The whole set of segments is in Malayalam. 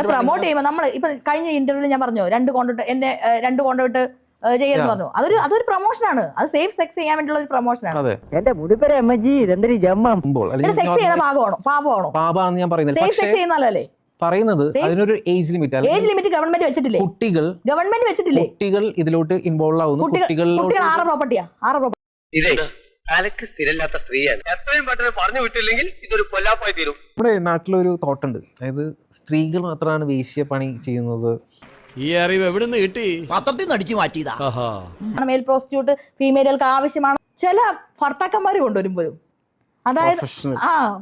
പ്രൊമോട്ട് ചെയ്യുമ്പോൾ നമ്മൾ ഇപ്പൊ കഴിഞ്ഞ ഇന്റർവ്യൂവിൽ ഞാൻ പറഞ്ഞു രണ്ട് കോണ്ടോട്ട് ചെയ്യാന്ന് പറഞ്ഞു. അതൊരു പ്രൊമോഷനാണ്. അത് സേഫ് സെക്സ് ചെയ്യാൻ വേണ്ടിയുള്ള ഒരു പ്രൊമോഷനാണ്. എന്റെ മുടിപ്പര അമ്മജി ഇതെന്തൊരു ജമ്മം. സെക്സ് ചെയ്യുന്ന പാപമാണോ? പാപാണെന്ന് ഞാൻ പറയുന്നത്. സേഫ് സെക്സ് ചെയ്യുന്നല്ലേ പറയുന്നത് അതിനൊരു ഏജ് ലിമിറ്റ് ഗവൺമെന്റ് വെച്ചിട്ടില്ലേ? കുട്ടികൾ ഇതിലോട്ട് ഇൻവോൾവ് ആവുന്നു. കുട്ടികൾ ആറ് പ്രോപ്പർട്ടിയാ. ഇതേ തലക്ക് സ്ഥിരമില്ലാത്ത സ്ത്രീയാണ്. എത്രയും പെട്ടെന്ന് പറഞ്ഞു വിട്ടില്ലെങ്കിൽ ഇതൊരു കൊല്ലാപ്പായി തീരും. നമ്മുടെ നാട്ടിലൊരു തോട്ടുണ്ട്, അതായത് സ്ത്രീകൾ മാത്രമാണ് വേശ്യ പണി ചെയ്യുന്നത്. ഈ അറിവ് എവിടുന്ന് കിട്ടി? പത്രത്തിൽ നിന്ന് അടിച്ചു മാറ്റിയതാ. മെയിൽ പ്രോസ്റ്റിറ്റ്യൂട്ട് ഫീമെയിലുകൾക്ക് ആവശ്യമാണ്. ചില ഭർത്താക്കന്മാര് കൊണ്ടുവരുമ്പോഴും അതായത്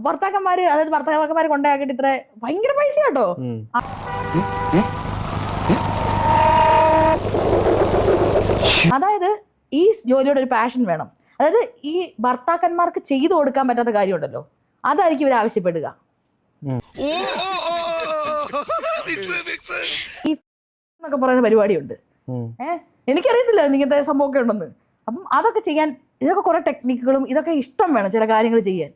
ഭർത്താക്കന്മാര് കൊണ്ടാക്കിട്ട് ഇത്ര ഭയങ്കര പൈസ കേട്ടോ. അതായത് ഈ ജോലിയോട് ഒരു പാഷൻ വേണം. അതായത് ഈ ഭർത്താക്കന്മാർക്ക് ചെയ്തു കൊടുക്കാൻ പറ്റാത്ത കാര്യമുണ്ടല്ലോ, അതായിരിക്കും ഇവർ ആവശ്യപ്പെടുക. ഈ എന്നൊക്കെ പറയുന്ന പരിപാടിയുണ്ട്. എനിക്കറിയത്തില്ല ഇങ്ങനത്തെ സംഭവമൊക്കെ ഉണ്ടെന്ന്. അപ്പം അതൊക്കെ ചെയ്യാൻ ഇതൊക്കെ കുറെ ടെക്നിക്കുകളും ഇതൊക്കെ ഇഷ്ടം വേണം ചില കാര്യങ്ങൾ ചെയ്യാൻ.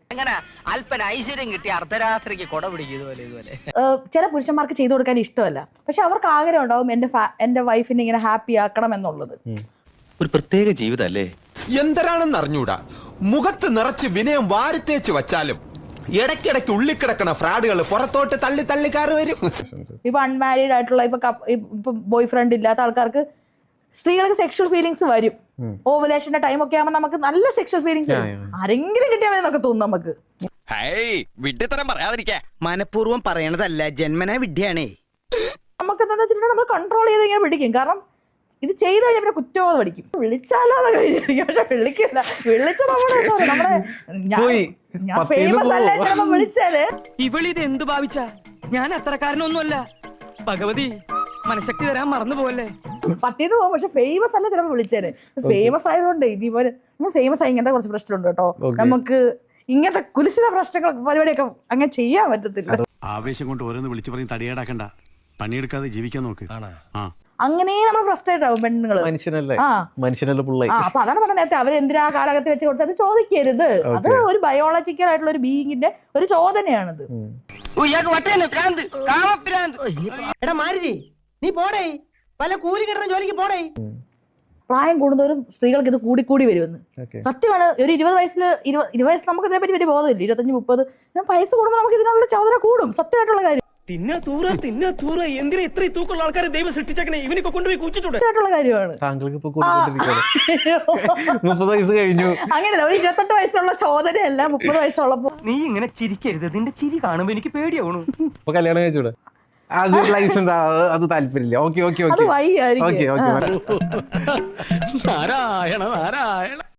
ചില പുരുഷന്മാർക്ക് ചെയ്തു കൊടുക്കാൻ ഇഷ്ടമല്ല, പക്ഷെ അവർക്ക് ആഗ്രഹം ഉണ്ടാവും എന്റെ വൈഫിനെ ഇങ്ങനെ ഹാപ്പി ആക്കണം എന്നുള്ളത്. ഒരു പ്രത്യേക ജീവിതല്ലേ. എന്തരാണെന്ന് അറിഞ്ഞൂടാ. മുഖത്ത് നിറച്ച് വിനയം വാരിത്തേച്ച് വച്ചാലും ഇടയ്ക്കിടയ്ക്ക് ഉള്ളിക്കിടക്കണ ഫ്രാഡുകൾ പുറത്തോട്ട് തള്ളിക്കാറ് വരും. ഇപ്പൊ അൺമാരീഡ് ആയിട്ടുള്ള ഇപ്പൊ ബോയ് ഫ്രണ്ട് ഇല്ലാത്ത ആൾക്കാർക്ക് സ്ത്രീകൾക്ക് സെക്ഷൽ ഫീലിങ്സ് വരും. ഓവുലേഷന്റെ ടൈം ഒക്കെ ആകുമ്പോൾ നമുക്ക് നല്ല സെക്ഷൽ ഫീലിങ്സ് വരും. ആരെങ്കിലും കിട്ടിയാൽ മതി എന്നൊക്കെ തോന്നും നമുക്ക്. മനഃപൂർവ്വം പറയണതല്ല, ജന്മനാ വിദ്യയാണേ. നമുക്ക് എന്താ വെച്ചിട്ടുണ്ടെങ്കിൽ നമ്മൾ കൺട്രോൾ ചെയ്ത് ഇങ്ങനെ പിടിക്കും. കാരണം ഇത് ചെയ്ത് കഴിഞ്ഞാൽ പിന്നെ കുറ്റബോധം പഠിക്കും. വിളിച്ചാലോ എന്നൊക്കെ വിചാരിക്കും, പക്ഷെ വിളിക്കില്ല. വിളിച്ച നമ്മുടെ ഞാൻ ഫേമസ് അല്ലേ ചിലപ്പോ വിളിച്ചാല്. ഇവളിത് എന്ത് ഭാവിച്ച? ഞാൻ അത്രക്കാരനൊന്നുമല്ല. ഭഗവതി മനഃശക്തി തരാൻ മറന്നു പോവല്ലേ. പത്തിന്ന് പോകും, പക്ഷെ ഫേമസ് അല്ല ചിലപ്പോ വിളിച്ചേന്. ഫേമസ് ആയതുകൊണ്ട് ഇതേപോലെ നമ്മൾ ഫേമസ് ആയി ഇങ്ങനത്തെ കുറച്ച് പ്രശ്നമുണ്ട് കേട്ടോ. നമുക്ക് ഇങ്ങനത്തെ കുലിസിത പ്രശ്നങ്ങൾ പരിപാടിയൊക്കെ അങ്ങനെ ചെയ്യാൻ പറ്റത്തില്ല. ആവേശം കൊണ്ട് ഓരോന്ന് വിളിച്ചു പറഞ്ഞ് തടിയേടാക്കണ്ട, പണിയെടുക്കാതെ ജീവിക്കാൻ നോക്ക്. അങ്ങനെ നമ്മൾ ഫ്രസ്ട്രേറ്റ് ആവും പെണ്ണുങ്ങള്. അപ്പൊ അതാണ് പറഞ്ഞത് നേരത്തെ, അവരെന്തിനാ കാലഘട്ടത്തിൽ വെച്ച് കൊടുത്തത് ചോദിക്കരുത്. അത് ഒരു ബയോളജിക്കൽ ആയിട്ടുള്ള ഒരു ബീയിങ്ങിന്റെ ഒരു ചോദനയാണിത്. നീ പോടേ, പല കൂലി കിട്ടുന്ന ജോലിക്ക് പോടേ. പ്രായം കൂടുന്നവരും സ്ത്രീകൾക്ക് ഇത് കൂടിക്കൂടി വരുമെന്ന് സത്യമാണ്. ഒരു 20 വയസ്സ് നമുക്ക് ഇതിനെപ്പറ്റി വലിയ ബോധമില്ല. 25-30 വയസ്സ് കൂടുമ്പോൾ നമുക്ക് ഇതിനുള്ള ചോദന കൂടും. സത്യമായിട്ടുള്ള കാര്യം. എന്തിനാ ഇത്ര തൂക്കമുള്ള ആൾക്കാരെ ദൈവം സൃഷ്ടിച്ചേക്കണേ? ഇവനൊക്കെ കൊണ്ടുപോയി കുച്ചിട്ടുണ്ട്. കാര്യമാണ്. അങ്ങനെയല്ല, ഒരു 28 വയസ്സുള്ള ചോദനയല്ല 30 വയസ്സുള്ളപ്പോ. നീ ഇങ്ങനെ ചിരിക്കരുത്, നിന്റെ ചിരി കാണുമ്പോ എനിക്ക് പേടിയാവണു. കല്യാണം കഴിച്ചൂടെ? അത് ലൈസൻസ് അത് താല്പര്യമില്ല. ഓക്കെ അത് വൈ ആയിരിക്കും. നാരായണ നാരായണ.